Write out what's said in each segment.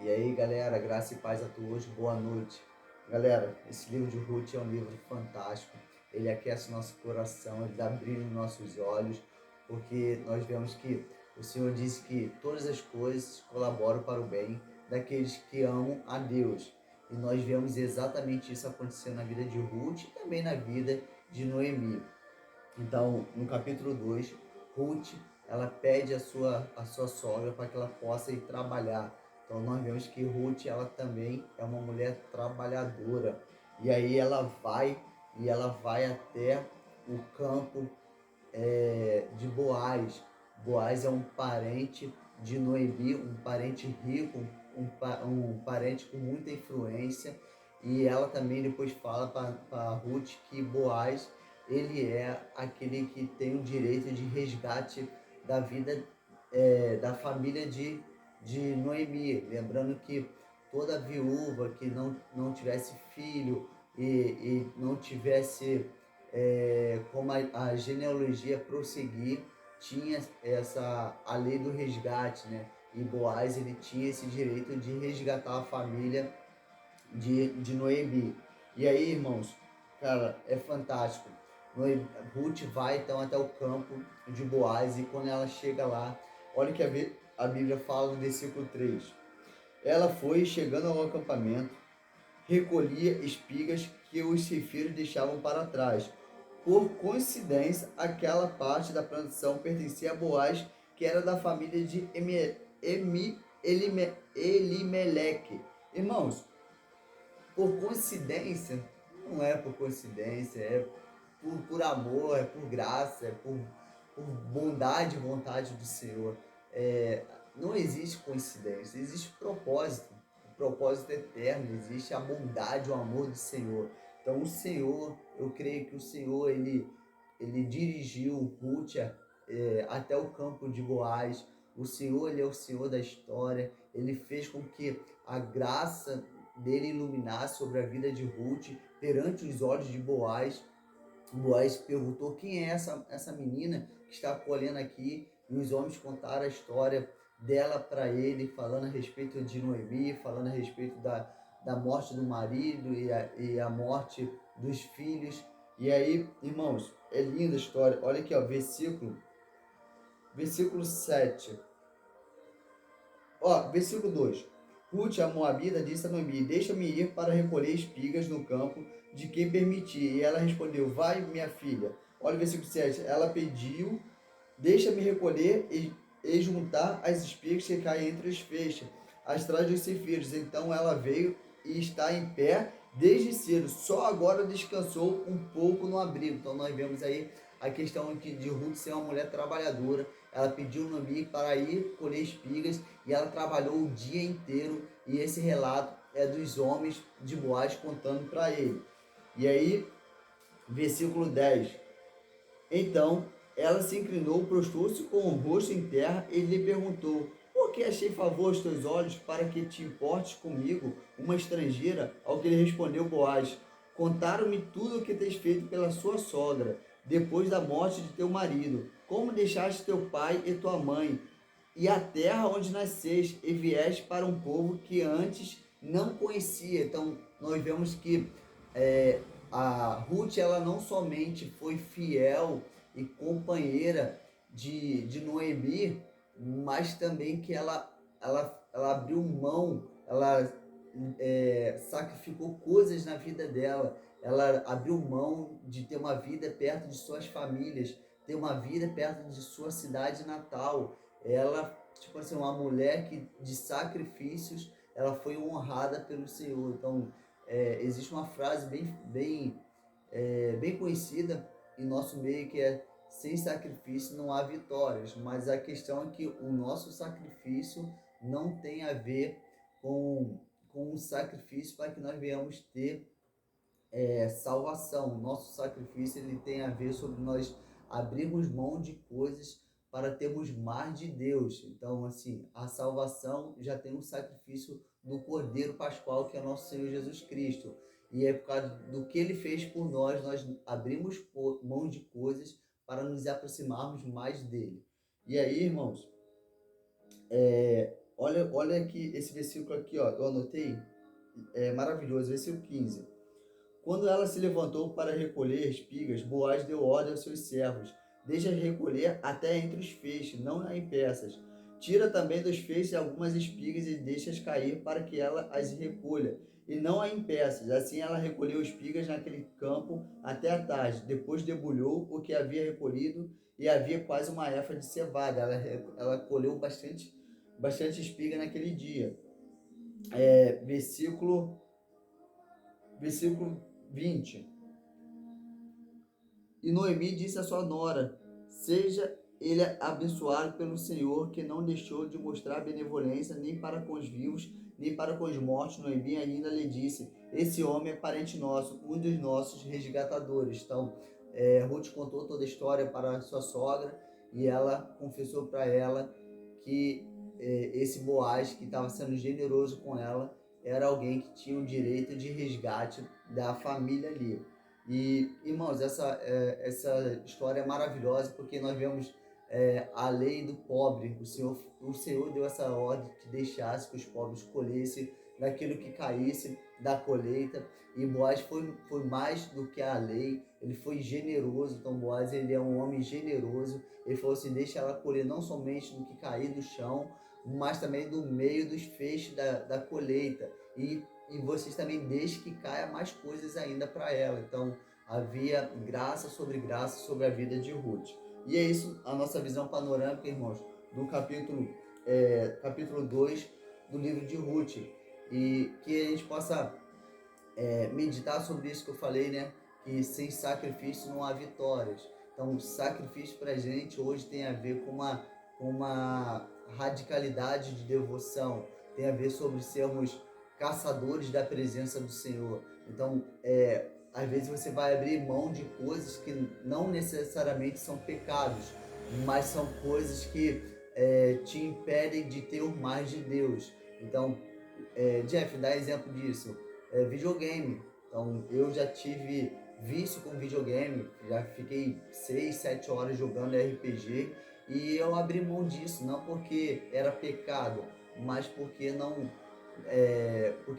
E aí, galera, graça e paz a todos, boa noite. Galera, esse livro de Ruth é um livro fantástico. Ele aquece o nosso coração, ele dá brilho nos nossos olhos, porque nós vemos que o Senhor disse que todas as coisas colaboram para o bem daqueles que amam a Deus. E nós vemos exatamente isso acontecendo na vida de Ruth e também na vida de Noemi. Então, no capítulo 2, Ruth, ela pede a sua sogra para que ela possa ir trabalhar. Então, nós vemos que Ruth, ela também é uma mulher trabalhadora. E aí ela vai até o campo de Boaz. Boaz é um parente de Noemi, um parente rico, um parente com muita influência. E ela também depois fala para Ruth que Boaz, ele é aquele que tem o direito de resgate da vida da família de Noemi. Lembrando que toda viúva que não tivesse filho e não tivesse como a genealogia prosseguir, tinha a lei do resgate, né? E Boaz, ele tinha esse direito de resgatar a família de Noemi. E aí, irmãos, cara, é fantástico. Ruth vai então até o campo de Boaz e quando ela chega lá, olha o que a Bíblia fala no versículo 3. Ela foi chegando ao acampamento, recolhia espigas que os ceifeiros deixavam para trás. Por coincidência, aquela parte da plantação pertencia a Boaz, que era da família de Elimeleque. Irmãos, por coincidência, não é por coincidência, é por amor, é por graça, por bondade e vontade do Senhor. É, não existe coincidência, existe propósito, o propósito eterno, existe a bondade, o amor do Senhor. Então o Senhor, eu creio que o Senhor, ele dirigiu Ruth até o campo de Boaz. O Senhor, ele é o Senhor da história, ele fez com que a graça dele iluminasse sobre a vida de Ruth perante os olhos de Boaz. Boaz perguntou quem é essa menina que está colhendo aqui, e os homens contaram a história dela para ele, falando a respeito de Noemi, falando a respeito da morte do marido e a morte dos filhos. E aí, irmãos, é linda a história. Olha aqui, ó, versículo 7. Ó, versículo 2. Ruth, a Moabita, disse a Noemi: deixa-me ir para recolher espigas no campo de quem permitir. E ela respondeu: vai, minha filha. Olha o versículo 7. Ela pediu: deixa-me recolher e juntar as espigas que caem entre as feixes, atrás dos ceifeiros. Então ela veio e está em pé desde cedo. Só agora descansou um pouco no abrigo. Então nós vemos aí a questão de Ruth ser uma mulher trabalhadora. Ela pediu Noemi para ir colher espigas e ela trabalhou o dia inteiro. E esse relato é dos homens de Boaz contando para ele. E aí, versículo 10. Então ela se inclinou, prostrou-se com o rosto em terra e lhe perguntou: por que achei favor aos teus olhos para que te importes comigo, uma estrangeira? Ao que lhe respondeu Boaz: contaram-me tudo o que tens feito pela sua sogra, depois da morte de teu marido, como deixaste teu pai e tua mãe, e a terra onde nasceste, e vieste para um povo que antes não conhecia. Então, nós vemos que a Ruth, ela não somente foi fiel e companheira de Noemi, mas também que ela abriu mão, ela sacrificou coisas na vida dela, ela abriu mão de ter uma vida perto de suas famílias, ter uma vida perto de sua cidade natal. Ela, tipo assim, uma mulher que de sacrifícios, ela foi honrada pelo Senhor. Então, existe uma frase bem conhecida em nosso meio que é: sem sacrifício não há vitórias. Mas a questão é que o nosso sacrifício não tem a ver com o sacrifício para que nós venhamos ter salvação. O nosso sacrifício, ele tem a ver sobre nós abrirmos mão de coisas para termos mais de Deus. Então, assim, a salvação já tem um sacrifício do Cordeiro Pascual, que é nosso Senhor Jesus Cristo. E é por causa do que ele fez por nós, nós abrimos mão de coisas para nos aproximarmos mais dele. E aí, irmãos, Olha aqui esse versículo aqui, ó, eu anotei, é maravilhoso, versículo 15. Quando ela se levantou para recolher espigas, Boaz deu ordem aos seus servos: deixa recolher até entre os feixes, não em peças. Tira também dos feixes algumas espigas e deixa-as cair para que ela as recolha, e não a em peças. Assim ela recolheu espigas naquele campo até a tarde. Depois debulhou o que havia recolhido e havia quase uma efa de cevada. Ela colheu bastante espiga naquele dia. Versículo 20. E Noemi disse à sua nora: seja ele abençoado pelo Senhor, que não deixou de mostrar benevolência nem para com os vivos, nem para com os mortos. Noemi ainda lhe disse: esse homem é parente nosso, um dos nossos resgatadores. Então, Ruth contou toda a história para sua sogra e ela confessou para ela que esse Boaz, que estava sendo generoso com ela, era alguém que tinha o direito de resgate da família ali. E, irmãos, essa história é maravilhosa porque nós vemos a lei do pobre. O Senhor deu essa ordem que deixasse que os pobres colhessem daquilo que caísse da colheita. E Boaz foi mais do que a lei, ele foi generoso. Então, Boaz, ele é um homem generoso. Ele falou assim: deixa ela colher não somente do que cair do chão, mas também do meio dos feixes da colheita. E vocês também deixem que caia mais coisas ainda para ela. Então, havia graça sobre a vida de Ruth. E é isso a nossa visão panorâmica, irmãos, do capítulo 2 do livro de Ruth. E que a gente possa meditar sobre isso que eu falei, né? Que sem sacrifício não há vitórias. Então, o sacrifício para a gente hoje tem a ver com uma radicalidade de devoção, tem a ver sobre sermos caçadores da presença do Senhor. Então, às vezes você vai abrir mão de coisas que não necessariamente são pecados, mas são coisas que te impedem de ter o mais de Deus. Então, Jeff, dá exemplo disso. Videogame. Então, eu já tive vício com videogame, já fiquei 6, 7 horas jogando RPG e eu abri mão disso, não porque era pecado, mas porque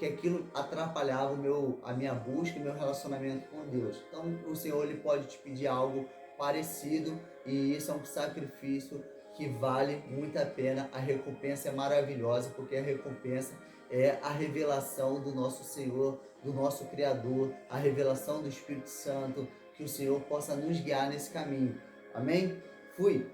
aquilo atrapalhava a minha busca e meu relacionamento com Deus. Então, o Senhor ele pode te pedir algo parecido e isso é um sacrifício que vale muito a pena. A recompensa é maravilhosa, porque a recompensa é a revelação do nosso Senhor, do nosso Criador, a revelação do Espírito Santo, que o Senhor possa nos guiar nesse caminho. Amém? Fui!